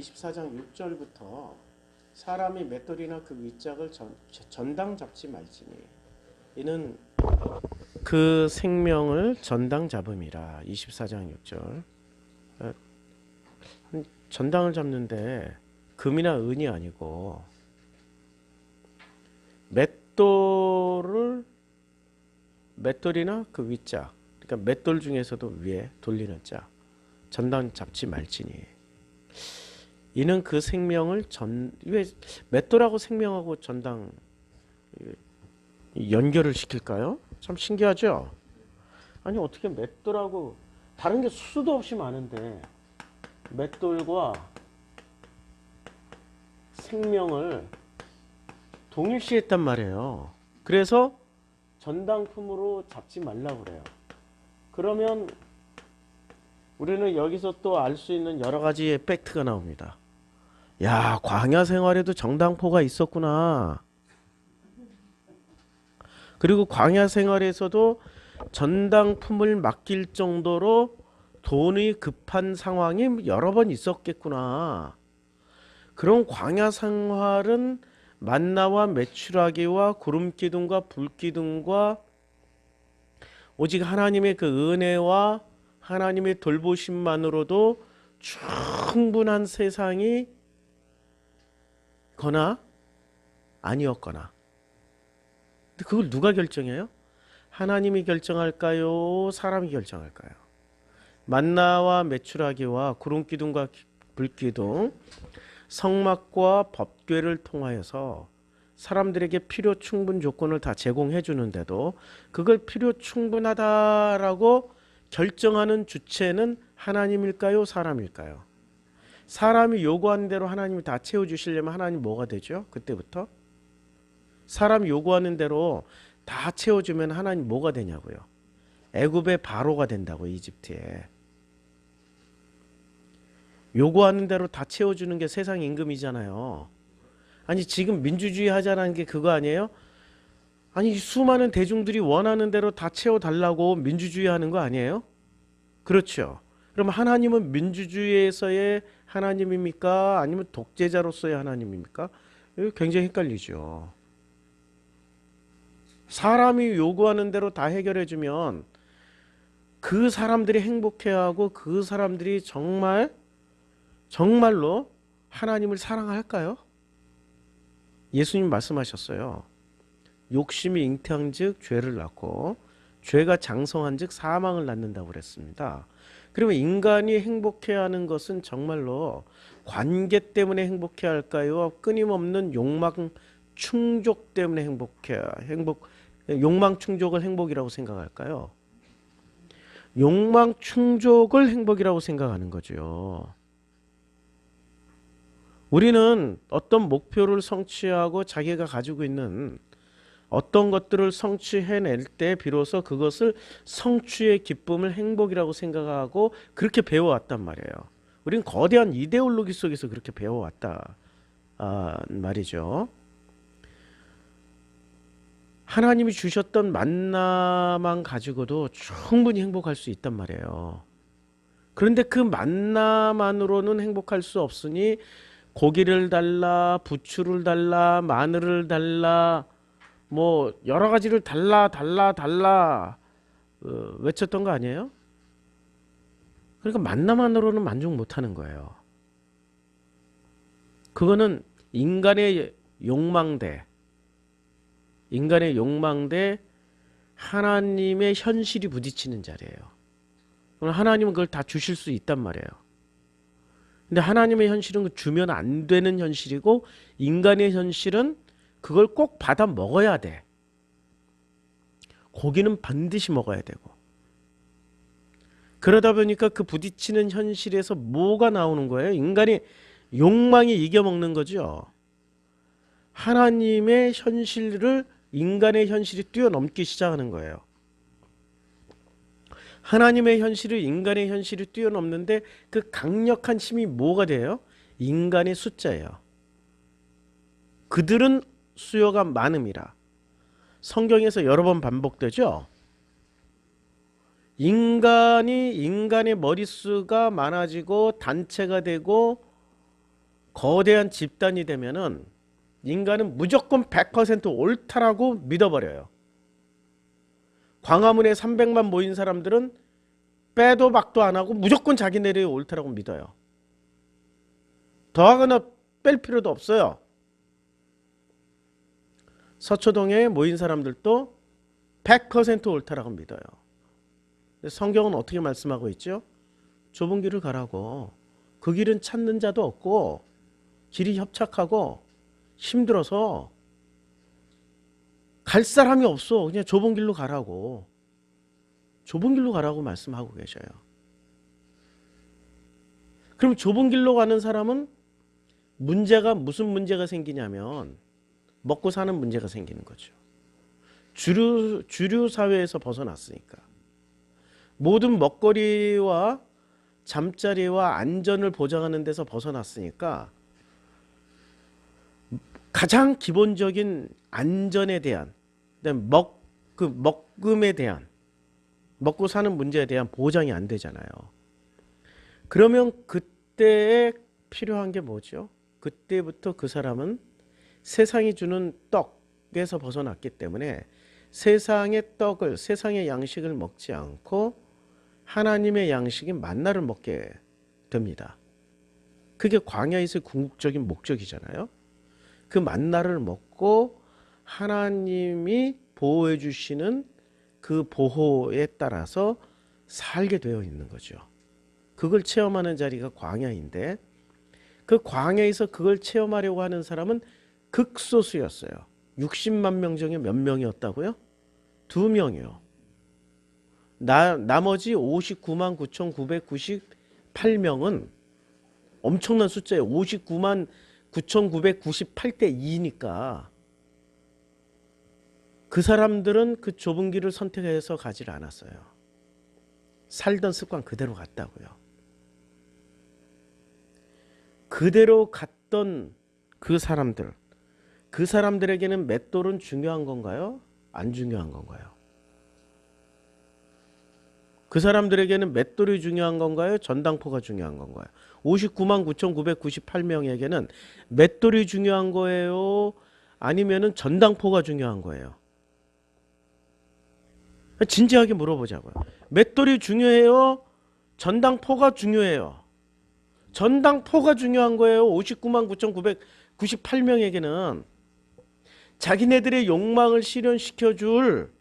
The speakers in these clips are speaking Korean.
24장 6절부터 사람이 맷돌이나 그 윗짝을 전당 잡지 말지니 이는 그 생명을 전당 잡음이라. 24장 6절. 전당을 잡는데 금이나 은이 아니고 맷돌이나 그 윗짝, 그러니까 맷돌 중에서도 위에 돌리는 짝, 전당 잡지 말지니 이는 그 생명을 왜 맷돌하고 생명하고 전당 연결을 시킬까요? 참 신기하죠? 아니 어떻게 맷돌하고 다른 게 수도 없이 많은데 맷돌과 생명을 동일시했단 말이에요. 그래서 전당품으로 잡지 말라고 그래요. 그러면 우리는 여기서 또 알 수 있는 여러 가지의 팩트가 나옵니다. 야, 광야 생활에도 정당포가 있었구나. 그리고 광야 생활에서도 전당품을 맡길 정도로 돈이 급한 상황이 여러 번 있었겠구나. 그런 광야 생활은 만나와 메추라기와 구름기둥과 불기둥과 오직 하나님의 그 은혜와 하나님의 돌보심만으로도 충분한 세상이 거나 아니었거나. 근데 그걸 누가 결정해요? 하나님이 결정할까요? 사람이 결정할까요? 만나와 메추라기와 구름기둥과 불기둥, 성막과 법궤를 통하여서 사람들에게 필요 충분 조건을 다 제공해 주는데도 그걸 필요 충분하다라고 결정하는 주체는 하나님일까요? 사람일까요? 사람이 요구하는 대로 하나님이 다 채워주시려면 하나님 뭐가 되죠? 그때부터? 사람이 요구하는 대로 다 채워주면 하나님 뭐가 되냐고요? 애굽의 바로가 된다고. 이집트에 요구하는 대로 다 채워주는 게 세상 임금이잖아요. 아니 지금 민주주의 하자는 게 그거 아니에요? 아니 수많은 대중들이 원하는 대로 다 채워달라고 민주주의 하는 거 아니에요? 그렇죠. 그럼 하나님은 민주주의에서의 하나님입니까? 아니면 독재자로서의 하나님입니까? 이거 굉장히 헷갈리죠. 사람이 요구하는 대로 다 해결해주면 그 사람들이 행복해하고 그 사람들이 정말로 하나님을 사랑할까요? 예수님 말씀하셨어요. 욕심이 잉태한즉 죄를 낳고 죄가 장성한즉 사망을 낳는다고 그랬습니다. 그러면 인간이 행복해하는 것은 정말로 관계 때문에 행복해할까요? 끊임없는 욕망 충족 때문에 욕망 충족을 행복이라고 생각할까요? 욕망 충족을 행복이라고 생각하는 거죠. 우리는 어떤 목표를 성취하고 자기가 가지고 있는 어떤 것들을 성취해낼 때 비로소 그것을 성취의 기쁨을 행복이라고 생각하고 그렇게 배워왔단 말이에요. 우리는 거대한 이데올로기 속에서 그렇게 배워왔다 말이죠. 하나님이 주셨던 만나만 가지고도 충분히 행복할 수 있단 말이에요. 그런데 그 만나만으로는 행복할 수 없으니 고기를 달라, 부추를 달라, 마늘을 달라, 뭐 여러 가지를 달라 외쳤던 거 아니에요? 그러니까 만나만으로는 만족 못하는 거예요. 그거는 인간의 욕망대 하나님의 현실이 부딪히는 자리예요. 그럼 하나님은 그걸 다 주실 수 있단 말이에요. 근데 하나님의 현실은 주면 안 되는 현실이고 인간의 현실은 그걸 꼭 받아 먹어야 돼. 고기는 반드시 먹어야 되고. 그러다 보니까 그 부딪히는 현실에서 뭐가 나오는 거예요? 인간의 욕망이 이겨먹는 거죠. 하나님의 현실을 인간의 현실이 뛰어넘기 시작하는 거예요. 하나님의 현실을 인간의 현실이 뛰어넘는데 그 강력한 힘이 뭐가 돼요? 인간의 숫자예요. 그들은 수요가 많음이라. 성경에서 여러 번 반복되죠. 인간의 머릿수가 많아지고 단체가 되고 거대한 집단이 되면은 인간은 무조건 100% 옳다라고 믿어버려요. 광화문에 300만 모인 사람들은 빼도 박도 안 하고 무조건 자기네들이 옳다라고 믿어요. 더하거나 뺄 필요도 없어요. 서초동에 모인 사람들도 100% 옳다라고 믿어요. 성경은 어떻게 말씀하고 있죠? 좁은 길을 가라고. 그 길은 찾는 자도 없고 길이 협착하고 힘들어서 갈 사람이 없어. 그냥 좁은 길로 가라고. 좁은 길로 가라고 말씀하고 계셔요. 그럼 좁은 길로 가는 사람은 무슨 문제가 생기냐면 먹고 사는 문제가 생기는 거죠. 주류 사회에서 벗어났으니까. 모든 먹거리와 잠자리와 안전을 보장하는 데서 벗어났으니까 가장 기본적인 안전에 대한, 먹음에 대한, 먹고 사는 문제에 대한 보장이 안 되잖아요. 그러면 그때에 필요한 게 뭐죠? 그때부터 그 사람은 세상이 주는 떡에서 벗어났기 때문에 세상의 떡을, 세상의 양식을 먹지 않고 하나님의 양식인 만나를 먹게 됩니다. 그게 광야에서의 궁극적인 목적이잖아요. 그 만나를 먹고 하나님이 보호해 주시는 그 보호에 따라서 살게 되어 있는 거죠. 그걸 체험하는 자리가 광야인데 그 광야에서 그걸 체험하려고 하는 사람은 극소수였어요. 60만 명 중에 몇 명이었다고요? 2명이요. 나머지 59만 9,998명은 엄청난 숫자예요. 59만 9,998대 2니까 그 사람들은 그 좁은 길을 선택해서 가지 않았어요. 살던 습관 그대로 갔다고요. 그대로 갔던 그 사람들에게는 맷돌은 중요한 건가요? 안 중요한 건가요? 그 사람들에게는 맷돌이 중요한 건가요? 전당포가 중요한 건가요? 59만 9,998명에게는 맷돌이 중요한 거예요? 아니면은 전당포가 중요한 거예요? 진지하게 물어보자고요. 맷돌이 중요해요? 전당포가 중요해요? 전당포가 중요한 거예요. 59만 9,998명에게는 자기네들의 욕망을 실현시켜줄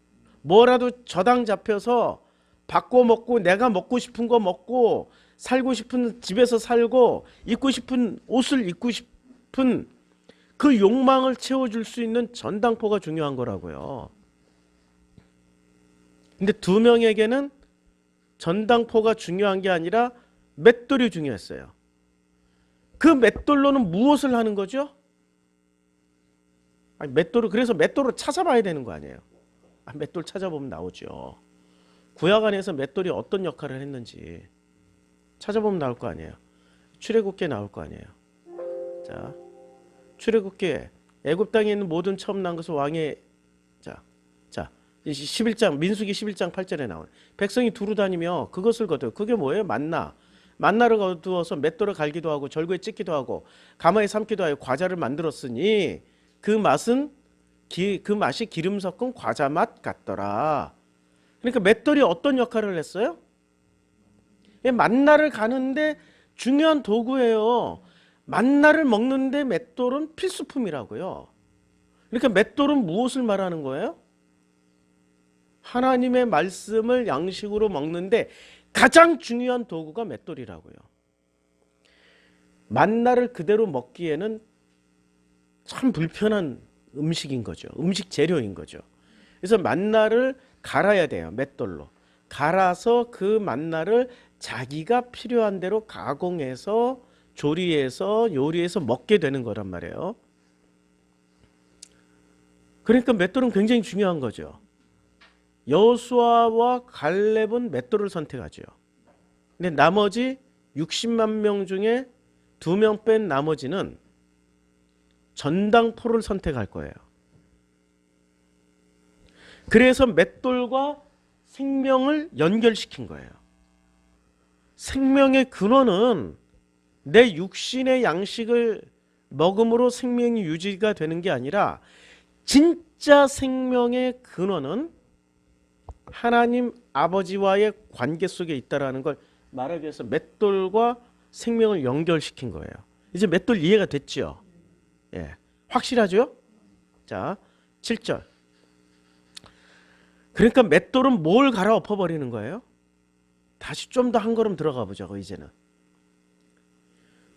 뭐라도 저당 잡혀서 바꿔 먹고 내가 먹고 싶은 거 먹고 살고 싶은 집에서 살고 입고 싶은 옷을 입고 싶은 그 욕망을 채워줄 수 있는 전당포가 중요한 거라고요. 근데 2명에게는 전당포가 중요한 게 아니라 맷돌이 중요했어요. 그 맷돌로는 무엇을 하는 거죠? 그래서 맷돌을 찾아봐야 되는 거 아니에요? 맷돌 찾아보면 나오죠. 구약 안에서 맷돌이 어떤 역할을 했는지 찾아보면 나올 거 아니에요. 출애굽기에 나올 거 아니에요. 자, 출애굽기에 애굽 땅에 있는 모든 처음 난 것을 왕의 11장 민수기 11장 8절에 나오는 백성이 두루 다니며 그것을 거둬요. 그게 뭐예요? 만나를 거두어서 맷돌을 갈기도 하고 절구에 찢기도 하고 가마에 삶기도 하여 과자를 만들었으니 그 맛이 기름 섞은 과자 맛 같더라. 그러니까 맷돌이 어떤 역할을 했어요? 만나를 가는데 중요한 도구예요. 만나를 먹는데 맷돌은 필수품이라고요. 그러니까 맷돌은 무엇을 말하는 거예요? 하나님의 말씀을 양식으로 먹는데 가장 중요한 도구가 맷돌이라고요. 만나를 그대로 먹기에는 참 불편한 음식인 거죠. 음식 재료인 거죠. 그래서 만나를 갈아야 돼요. 맷돌로. 갈아서 그 만나를 자기가 필요한 대로 가공해서 조리해서 요리해서 먹게 되는 거란 말이에요. 그러니까 맷돌은 굉장히 중요한 거죠. 여호수아와 갈렙은 맷돌을 선택하죠. 근데 나머지 60만 명 중에 2명 뺀 나머지는 전당포를 선택할 거예요. 그래서 맷돌과 생명을 연결시킨 거예요. 생명의 근원은 내 육신의 양식을 먹음으로 생명이 유지가 되는 게 아니라 진짜 생명의 근원은 하나님 아버지와의 관계 속에 있다라는 걸 말하기 위해서 맷돌과 생명을 연결시킨 거예요. 이제 맷돌 이해가 됐죠? 예. 확실하죠? 자, 7절. 그러니까 맷돌은 뭘 갈아엎어 버리는 거예요? 다시 좀 더 한 걸음 들어가 보자고. 이제는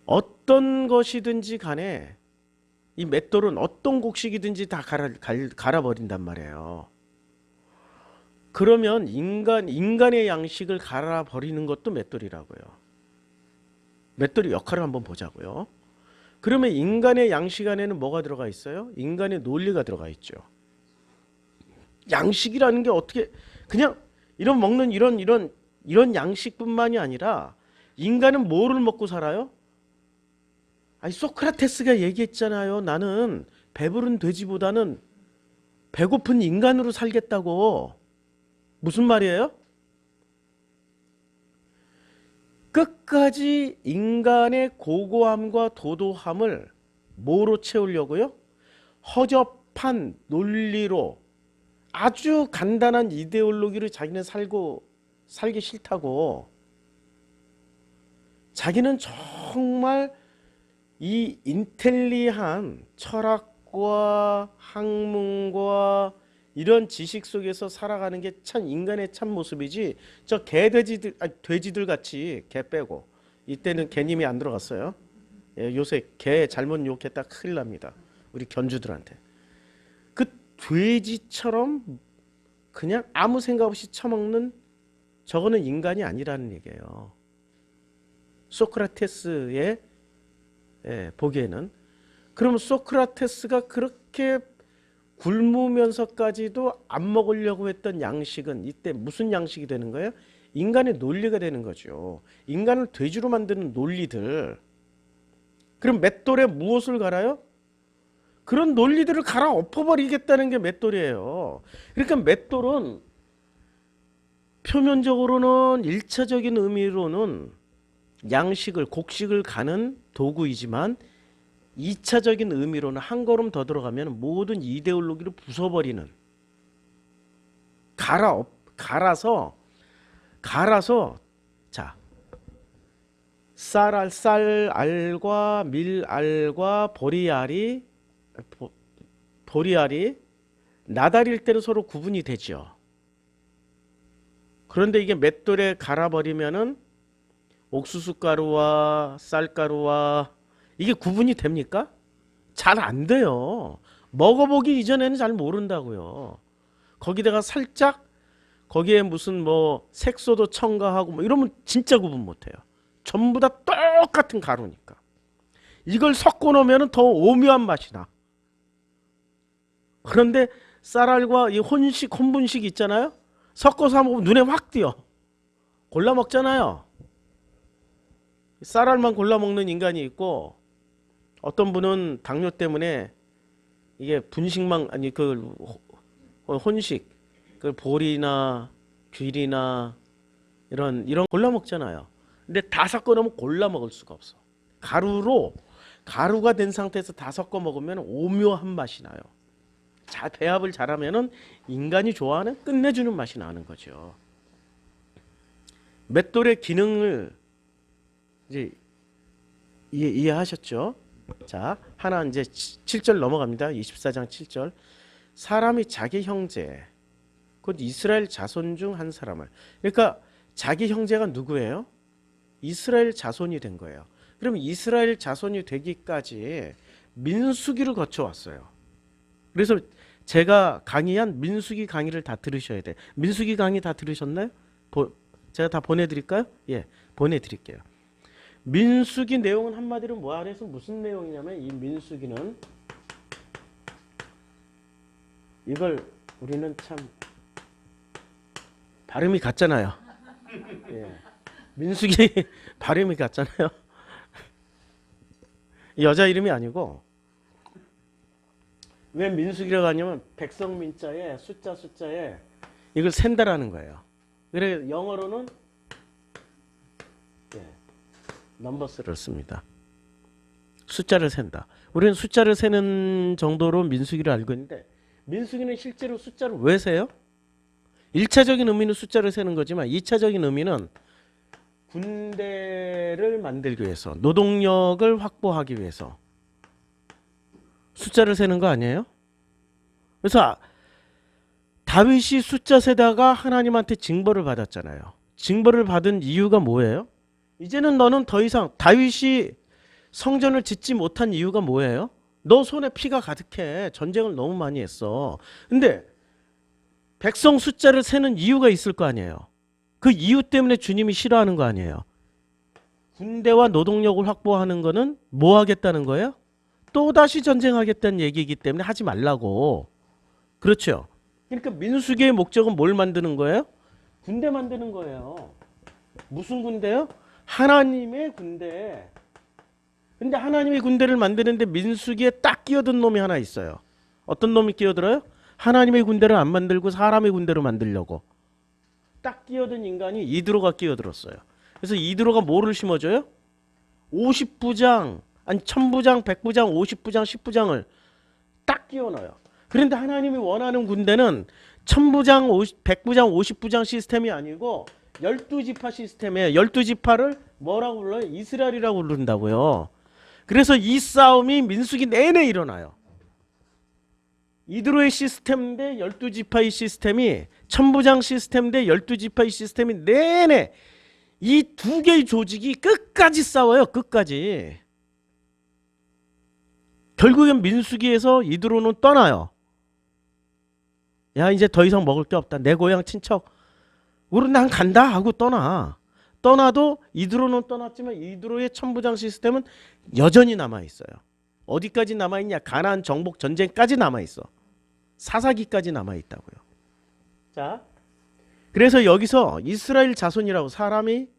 어떤 것이든지 간에 이 맷돌은 어떤 곡식이든지 다 갈아버린단 말이에요. 그러면 인간의 양식을 갈아버리는 것도 맷돌이라고요. 맷돌의 역할을 한번 보자고요. 그러면 인간의 양식 안에는 뭐가 들어가 있어요? 인간의 논리가 들어가 있죠. 양식이라는 게 어떻게 그냥 이런 먹는 이런 양식뿐만이 아니라 인간은 뭐를 먹고 살아요? 아니 소크라테스가 얘기했잖아요. 나는 배부른 돼지보다는 배고픈 인간으로 살겠다고. 무슨 말이에요? 끝까지 인간의 고고함과 도도함을 뭐로 채우려고요? 허접한 논리로 아주 간단한 이데올로기로 자기는 살기 싫다고. 자기는 정말 이 인텔리한 철학과 학문과 이런 지식 속에서 살아가는 게 참 인간의 참 모습이지. 저 돼지들 같이 개 빼고 이때는 개님이 안 들어갔어요. 예, 요새 개 잘못 욕했다 큰일 납니다. 우리 견주들한테. 그 돼지처럼 그냥 아무 생각 없이 처먹는 저거는 인간이 아니라는 얘기예요. 소크라테스의 보기에는. 그럼 소크라테스가 그렇게 굶으면서까지도 안 먹으려고 했던 양식은 이때 무슨 양식이 되는 거예요? 인간의 논리가 되는 거죠. 인간을 돼지로 만드는 논리들. 그럼 맷돌에 무엇을 갈아요? 그런 논리들을 갈아 엎어버리겠다는 게 맷돌이에요. 그러니까 맷돌은 표면적으로는 1차적인 의미로는 양식을 곡식을 가는 도구이지만 2차적인 의미로는 한 걸음 더 들어가면 모든 이데올로기를 부숴버리는 갈아서 자 쌀알과 밀알과 보리알이 나달일 때는 서로 구분이 되죠. 그런데 이게 맷돌에 갈아버리면은 옥수수 가루와 쌀가루와 이게 구분이 됩니까? 잘 안 돼요. 먹어보기 이전에는 잘 모른다고요. 거기다가 살짝 거기에 무슨 뭐 색소도 첨가하고 뭐 이러면 진짜 구분 못해요. 전부 다 똑같은 가루니까. 이걸 섞어 놓으면 더 오묘한 맛이 나. 그런데 쌀알과 이 혼분식 있잖아요. 섞어서 먹으면 눈에 확 띄어. 골라 먹잖아요. 쌀알만 골라 먹는 인간이 있고 어떤 분은 당뇨 때문에 이게 분식만 아니 그 혼식 그 보리나 귤이나 이런 골라 먹잖아요. 근데 다 섞어 놓으면 골라 먹을 수가 없어. 가루가 된 상태에서 다 섞어 먹으면 오묘한 맛이 나요. 잘 배합을 잘하면은 인간이 좋아하는 끝내주는 맛이 나는 거죠. 맷돌의 기능을 이제 이해하셨죠? 자, 하나 이제 7절 넘어갑니다. 24장 7절. 사람이 자기 형제 곧 이스라엘 자손 중 한 사람을. 그러니까 자기 형제가 누구예요? 이스라엘 자손이 된 거예요. 그럼 이스라엘 자손이 되기까지 민수기를 거쳐왔어요. 그래서 제가 강의한 민수기 강의를 다 들으셔야 돼. 민수기 강의 다 들으셨나요? 제가 다 보내드릴까요? 예, 보내드릴게요. 민수기 내용은 한마디로 뭐 안에서 무슨 내용이냐면 이 민수기는 이걸 우리는 참 발음이 같잖아요. 예. 민수기 발음이 같잖아요. 여자 이름이 아니고 왜 민수기라고 하냐면 백성민자에 숫자에 이걸 센다라는 거예요. 그래 영어로는 넘버스를 씁니다. 숫자를 센다. 우리는 숫자를 세는 정도로 민수기를 알고 있는데 민수기는 실제로 숫자를 왜 세요? 1차적인 의미는 숫자를 세는 거지만 2차적인 의미는 군대를 만들기 위해서, 노동력을 확보하기 위해서 숫자를 세는 거 아니에요? 그래서 다윗이 숫자 세다가 하나님한테 징벌을 받았잖아요. 징벌을 받은 이유가 뭐예요? 이제는 너는 더 이상, 다윗이 성전을 짓지 못한 이유가 뭐예요? 너 손에 피가 가득해. 전쟁을 너무 많이 했어. 근데 백성 숫자를 세는 이유가 있을 거 아니에요. 그 이유 때문에 주님이 싫어하는 거 아니에요. 군대와 노동력을 확보하는 거는 뭐 하겠다는 거예요? 또다시 전쟁하겠다는 얘기이기 때문에 하지 말라고. 그렇죠. 그러니까 민수기의 목적은 뭘 만드는 거예요? 군대 만드는 거예요. 무슨 군대요? 하나님의 군대. 근데 하나님의 군대를 만드는데 민수기에 딱 끼어든 놈이 하나 있어요. 어떤 놈이 끼어들어요? 하나님의 군대를 안 만들고 사람의 군대로 만들려고. 딱 끼어든 인간이 이드로가 끼어들었어요. 그래서 이드로가 뭐를 심어줘요? 50부장, 아니 1000부장, 100부장, 50부장, 10부장을 딱 끼워 넣어요. 그런데 하나님이 원하는 군대는 1000부장, 100부장, 50부장 시스템이 아니고 12지파 시스템이에요. 12지파를 뭐라고 불러요? 이스라엘이라고 부른다고요. 그래서 이 싸움이 민수기 내내 일어나요. 이드로의 시스템 대 12지파의 시스템이, 1000부장 시스템 대 12지파의 시스템이 내내 이 두 개의 조직이 끝까지 싸워요. 끝까지. 결국엔 민수기에서 이드로는 떠나요. 야, 이제 더 이상 먹을 게 없다. 내 고향 친척. 우리 난 간다 하고 떠나. 떠나도 이드로는 떠났지만 이드로의 1000부장 시스템은 여전히 남아있어요. 어디까지 남아있냐? 가나안 정복 전쟁까지 남아있어. 사사기까지 남아있다고요. 자, 그래서 여기서 이스라엘 자손이라고, 사람이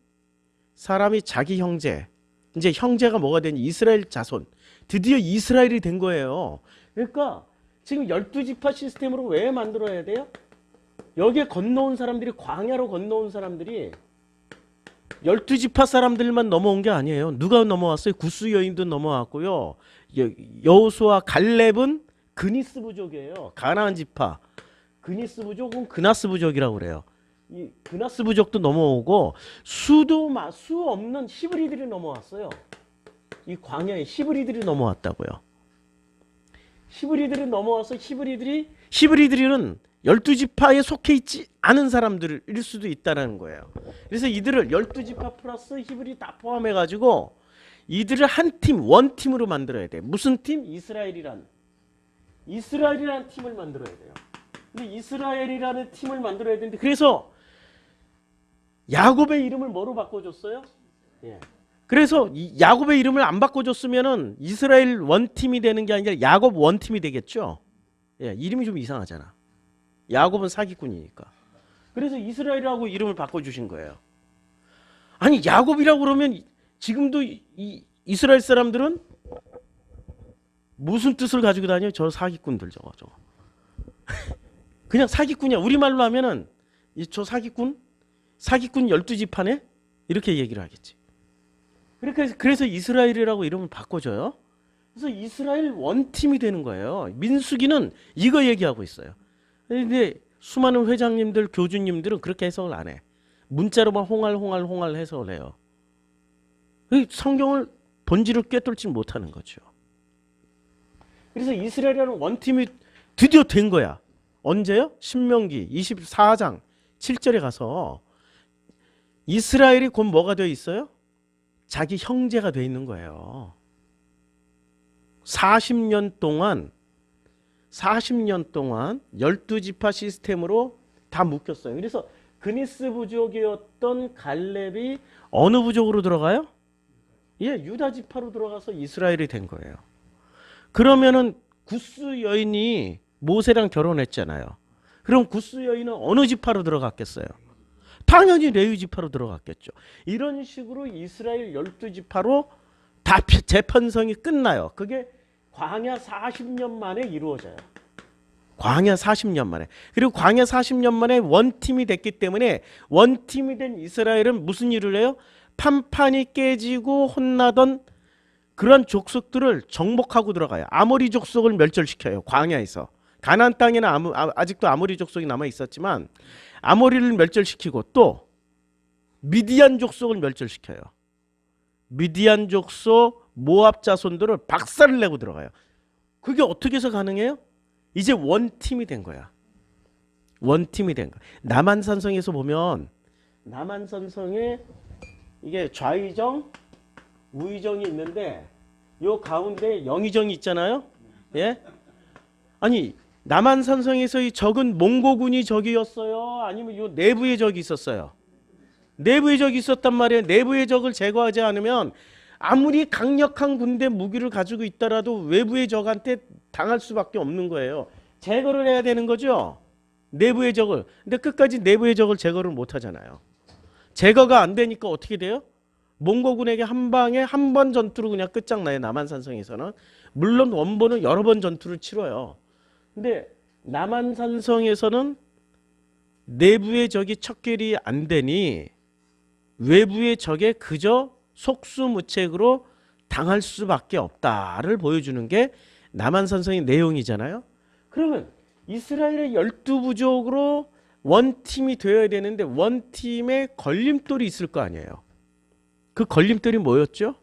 자기 형제, 이제 형제가 뭐가 되니? 이스라엘 자손. 드디어 이스라엘이 된 거예요. 그러니까 지금 12지파 시스템으로 왜 만들어야 돼요? 여기에 건너온 사람들이, 광야로 건너온 사람들이 12지파 사람들만 넘어온 게 아니에요. 누가 넘어왔어요? 구스 여인도 넘어왔고요. 여호수아 갈렙은 그니스 부족이에요. 가나안 지파. 그니스 부족은 그나스 부족이라고 그래요. 이 그나스 부족도 넘어오고 수 없는 히브리들이 넘어왔어요. 이 광야에 히브리들이 넘어왔다고요. 히브리들이 넘어와서 히브리들은 12지파에 속해 있지 않은 사람들일 수도 있다는 거예요. 그래서 이들을 12지파 플러스 히브리 다 포함해 가지고 이들을 한 팀, 원팀으로 만들어야 돼. 무슨 팀? 이스라엘이란 팀을 만들어야 돼요. 근데 이스라엘이라는 팀을 만들어야 되는데, 그래서 야곱의 이름을 뭐로 바꿔줬어요? 예. 그래서 야곱의 이름을 안 바꿔줬으면은 이스라엘 원팀이 되는 게 아니라 야곱 원팀이 되겠죠. 예, 이름이 좀 이상하잖아. 야곱은 사기꾼이니까. 그래서 이스라엘이라고 이름을 바꿔주신 거예요. 아니, 야곱이라고 그러면 지금도 이스라엘 사람들은 무슨 뜻을 가지고 다녀요? 저 사기꾼들 저거. 그냥 사기꾼이야. 우리말로 하면은 저 사기꾼 12지파네? 이렇게 얘기를 하겠지. 그래서 이스라엘이라고 이름을 바꿔줘요. 그래서 이스라엘 원팀이 되는 거예요. 민수기는 이거 얘기하고 있어요. 근데 수많은 회장님들, 교주님들은 그렇게 해석을 안 해. 문자로만 홍알 해석을 해요. 성경을 본질을 꿰뚫지 못하는 거죠. 그래서 이스라엘이라는 원팀이 드디어 된 거야. 언제요? 신명기 24장 7절에 가서 이스라엘이 곧 뭐가 되어 있어요? 자기 형제가 되어 있는 거예요. 40년 동안 12지파 시스템으로 다 묶였어요. 그래서 그니스 부족이었던 갈렙이 어느 부족으로 들어가요? 예, 유다 지파로 들어가서 이스라엘이 된 거예요. 그러면은 구스 여인이 모세랑 결혼했잖아요. 그럼 구스 여인은 어느 지파로 들어갔겠어요? 당연히 레위 지파로 들어갔겠죠. 이런 식으로 이스라엘 12지파로 다 재편성이 끝나요. 그게 광야 40년 만에 이루어져요. 광야 40년 만에. 그리고 광야 40년 만에 원팀이 됐기 때문에 원팀이 된 이스라엘은 무슨 일을 해요? 판판이 깨지고 혼나던 그런 족속들을 정복하고 들어가요. 아모리 족속을 멸절시켜요. 광야에서. 가나안 땅에는 아직도 아모리 족속이 남아 있었지만 아모리를 멸절시키고 또 미디안 족속을 멸절시켜요. 미디안 족속 모압 자손들을 박살을 내고 들어가요. 그게 어떻게 해서 가능해요? 이제 원팀이 된 거야. 원팀이 된 거야. 남한산성에서 보면 남한산성에 이게 좌의정, 우의정이 있는데 요 가운데 영의정이 있잖아요. 예? 아니 남한산성에서 이 적은 몽고군이 적이었어요? 아니면 요 내부의 적이 있었어요? 내부의 적이 있었단 말이에요. 내부의 적을 제거하지 않으면 아무리 강력한 군대 무기를 가지고 있더라도 외부의 적한테 당할 수밖에 없는 거예요. 제거를 해야 되는 거죠. 내부의 적을. 근데 끝까지 내부의 적을 제거를 못 하잖아요. 제거가 안 되니까 어떻게 돼요? 몽고군에게 한 방에 한 번 전투로 그냥 끝장나요. 남한산성에서는. 물론 원본은 여러 번 전투를 치러요. 근데 남한산성에서는 내부의 적이 척결이 안 되니 외부의 적에 그저 속수무책으로 당할 수밖에 없다를 보여주는 게 남한산성의 내용이잖아요. 그러면 이스라엘의 12부족으로 원팀이 되어야 되는데 원팀에 걸림돌이 있을 거 아니에요. 그 걸림돌이 뭐였죠?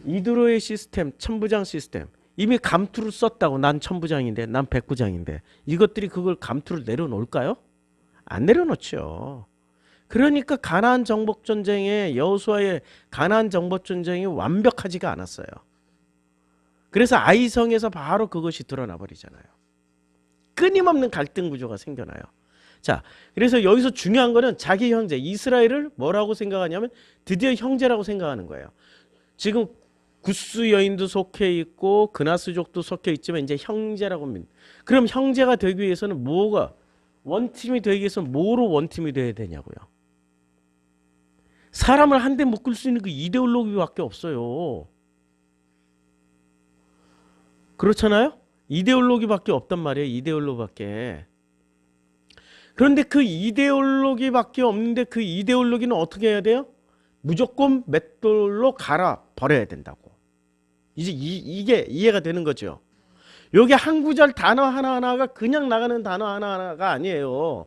이드로의 시스템, 천부장 시스템. 이미 감투를 썼다고. 난 천부장인데, 난 백부장인데. 이것들이 그걸 감투를 내려놓을까요? 안 내려놓죠. 그러니까 가나안 정복 전쟁에 여호수아의 가나안 정복 전쟁이 완벽하지가 않았어요. 그래서 아이성에서 바로 그것이 드러나 버리잖아요. 끊임없는 갈등 구조가 생겨나요. 자, 그래서 여기서 중요한 거는 자기 형제 이스라엘을 뭐라고 생각하냐면 드디어 형제라고 생각하는 거예요. 지금 구스 여인도 속해 있고 그나스족도 속해 있지만 이제 형제라고 합니다. 그럼 형제가 되기 위해서는 뭐가 원팀이 되기 위해서는 뭐로 원팀이 돼야 되냐고요. 사람을 한데 묶을 수 있는 그 이데올로기밖에 없어요. 그렇잖아요? 이데올로기밖에 없단 말이에요. 이데올로기밖에. 그런데 그 이데올로기밖에 없는데 그 이데올로기는 어떻게 해야 돼요? 무조건 맷돌로 갈아 버려야 된다고. 이제 이게 이해가 되는 거죠. 여기 한 구절 단어 하나하나가 그냥 나가는 단어 하나하나가 아니에요.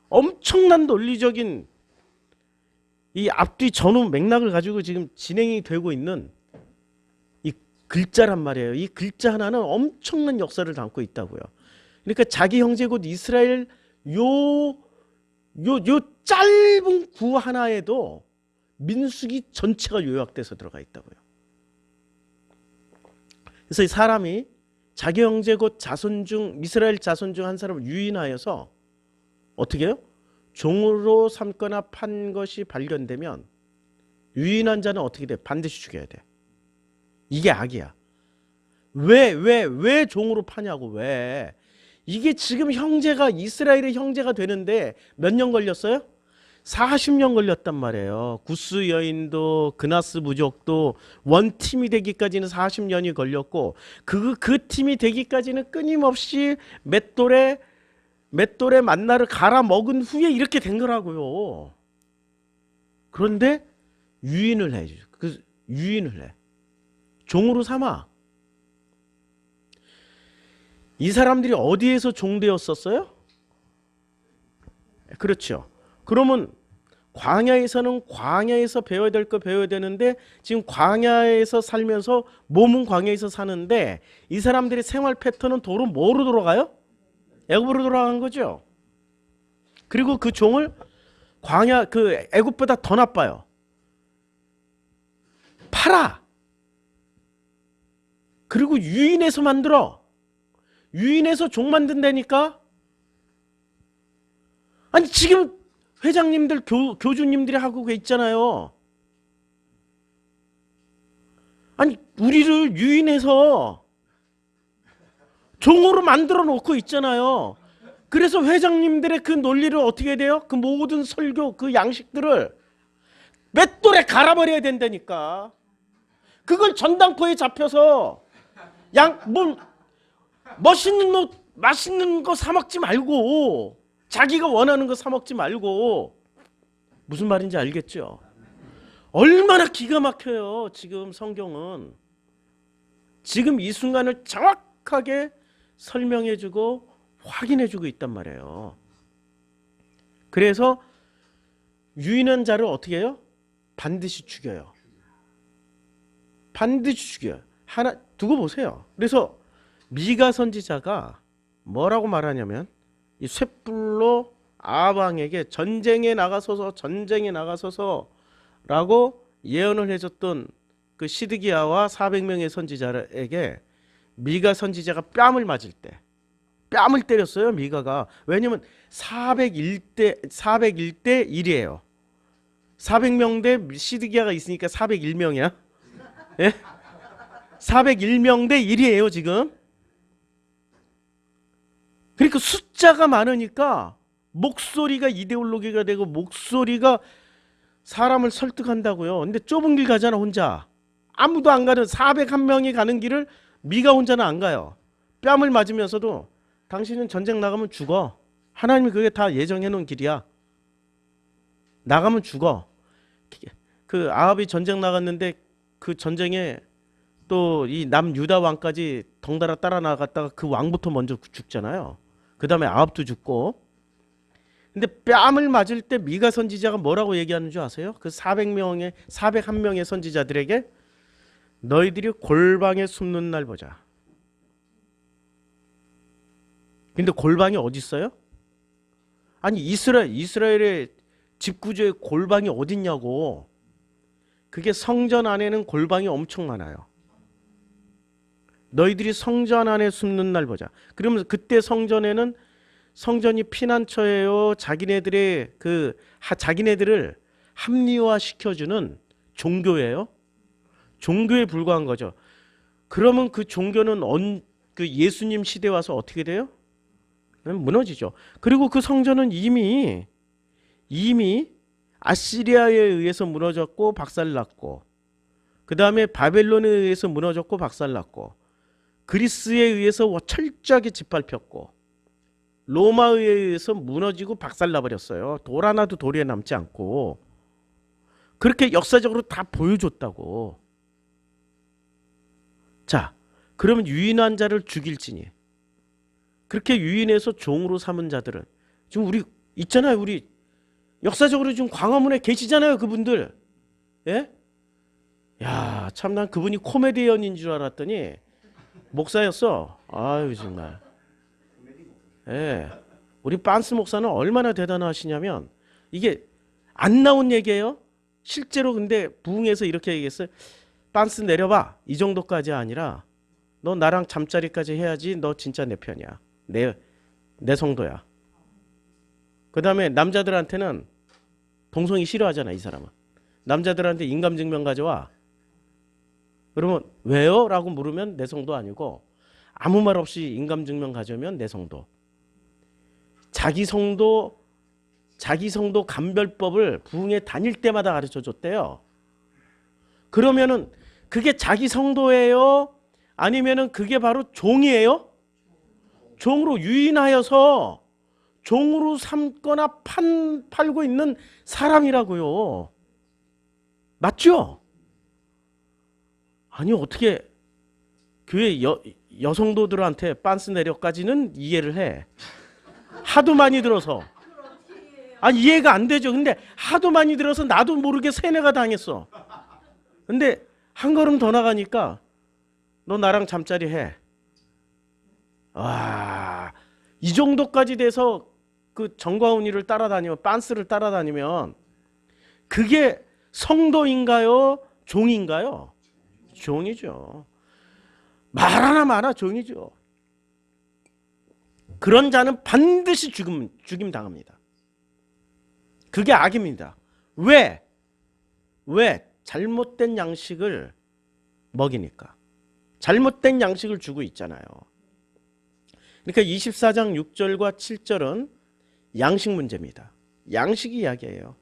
엄청난 논리적인 이 앞뒤 전후 맥락을 가지고 지금 진행이 되고 있는 이 글자란 말이에요. 이 글자 하나는 엄청난 역사를 담고 있다고요. 그러니까 자기 형제 곧 이스라엘 요 짧은 구 하나에도 민수기 전체가 요약돼서 들어가 있다고요. 그래서 이 사람이 자기 형제 곧 자손 중 이스라엘 자손 중 한 사람을 유인하여서 어떻게 해요? 종으로 삼거나 판 것이 발견되면 유인한 자는 어떻게 돼? 반드시 죽여야 돼. 이게 악이야. 왜 종으로 파냐고. 왜? 이게 지금 형제가 이스라엘의 형제가 되는데 몇 년 걸렸어요? 40년 걸렸단 말이에요. 구스 여인도 그나스 부족도 원팀이 되기까지는 40년이 걸렸고 그 팀이 되기까지는 끊임없이 맷돌에 만나를 갈아 먹은 후에 이렇게 된 거라고요. 그런데 유인을 해. 유인을 해. 종으로 삼아. 이 사람들이 어디에서 종되었었어요? 그렇죠. 그러면 광야에서는 광야에서 배워야 될 거 배워야 되는데 지금 광야에서 살면서 몸은 광야에서 사는데 이 사람들의 생활 패턴은 도로 뭐로 돌아가요? 애굽으로 돌아간 거죠. 그리고 그 종을 광야 그 애굽보다 더 나빠요. 팔아. 그리고 유인해서 만들어. 유인해서 종 만든다니까. 아니 지금 회장님들 교주님들이 하고 있잖아요. 아니 우리를 유인해서 종으로 만들어 놓고 있잖아요. 그래서 회장님들의 그 논리를 어떻게 해야 돼요? 그 모든 설교 그 양식들을 맷돌에 갈아버려야 된다니까. 그걸 전당포에 잡혀서 맛있는 거 사 먹지 말고 자기가 원하는 거 사 먹지 말고 무슨 말인지 알겠죠? 얼마나 기가 막혀요. 지금 성경은 지금 이 순간을 정확하게 설명해주고 확인해주고 있단 말이에요. 그래서 유인한 자를 어떻게 해요? 반드시 죽여요. 반드시 죽여요. 하나 두고 보세요. 그래서 미가 선지자가 뭐라고 말하냐면 이 쇳불로 아방에게 전쟁에 나가소서 라고 예언을 해줬던 그 시드기야와 400명의 선지자에게 미가 선지자가 뺨을 맞을 때 뺨을 때렸어요. 미가가. 왜냐면 401대 1이에요. 400명 대 시드기야가 있으니까 401명이야. 예? 401명 대 1이에요 지금. 그러니까 숫자가 많으니까 목소리가 이데올로기가 되고 목소리가 사람을 설득한다고요. 근데 좁은 길 가잖아 혼자. 아무도 안 가는 401명이 가는 길을 미가 혼자는 안 가요. 뺨을 맞으면서도 당신은 전쟁 나가면 죽어. 하나님이 그게 다 예정해 놓은 길이야. 나가면 죽어. 그 아합이 전쟁 나갔는데 그 전쟁에 또 이 남유다 왕까지 덩달아 따라 나갔다가 그 왕부터 먼저 죽잖아요. 그 다음에 아합도 죽고. 근데 뺨을 맞을 때 미가 선지자가 뭐라고 얘기하는 줄 아세요? 그 401명의 선지자들에게 너희들이 골방에 숨는 날 보자. 근데 골방이 어디 있어요? 아니 이스라엘의 집구조에 골방이 어딨냐고. 그게 성전 안에는 골방이 엄청 많아요. 너희들이 성전 안에 숨는 날 보자. 그러면 그때 성전에는 성전이 피난처예요. 자기네들을 합리화 시켜주는 종교예요. 종교에 불과한 거죠. 그러면 그 종교는 그 예수님 시대 와서 어떻게 돼요? 무너지죠. 그리고 그 성전은 이미 아시리아에 의해서 무너졌고 박살났고, 그 다음에 바벨론에 의해서 무너졌고 박살났고, 그리스에 의해서 철저하게 짓밟혔고, 로마에 의해서 무너지고 박살나버렸어요. 돌 하나도 도리에 남지 않고. 그렇게 역사적으로 다 보여줬다고. 자, 그러면 유인한 자를 죽일지니. 그렇게 유인해서 종으로 삼은 자들은 지금 우리 있잖아요. 우리 역사적으로 지금 광화문에 계시잖아요. 그분들. 예? 야, 참 난 그분이 코미디언인 줄 알았더니 목사였어. 아유 정말. 예. 우리 빤스 목사는 얼마나 대단하시냐면 이게 안 나온 얘기예요. 실제로 근데 부흥에서 이렇게 얘기했어요. 빤스 내려봐. 이 정도까지 아니라 너 나랑 잠자리까지 해야지 너 진짜 내 편이야. 내 성도야. 그 다음에 남자들한테는 동성이 싫어하잖아. 이 사람은. 남자들한테 인감증명 가져와. 그러면 왜요? 라고 물으면 내 성도 아니고 아무 말 없이 인감증명 가져오면 내 성도. 자기 성도 감별법을 부흥회 다닐 때마다 가르쳐줬대요. 그러면은 그게 자기 성도예요? 아니면은 그게 바로 종이에요? 종으로 유인하여서 종으로 삼거나 팔고 있는 사람이라고요. 맞죠? 아니 어떻게 교회 여성도들한테 빤스 내려까지는 이해를 해. 하도 많이 들어서. 아니 이해가 안 되죠. 근데 하도 많이 들어서 나도 모르게 세뇌가 당했어. 근데 한 걸음 더 나가니까 너 나랑 잠자리 해. 와, 이 정도까지 돼서 그 정과훈이를 따라다니면 빤스를 따라다니면 그게 성도인가요? 종인가요? 종이죠. 말 하나 많아 종이죠. 그런 자는 반드시 죽임 당합니다. 그게 악입니다. 왜? 잘못된 양식을 먹이니까. 잘못된 양식을 주고 있잖아요. 그러니까 24장 6절과 7절은 양식 문제입니다. 양식 이야기예요.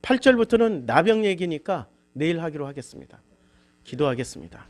8절부터는 나병 얘기니까 내일 하기로 하겠습니다. 기도하겠습니다.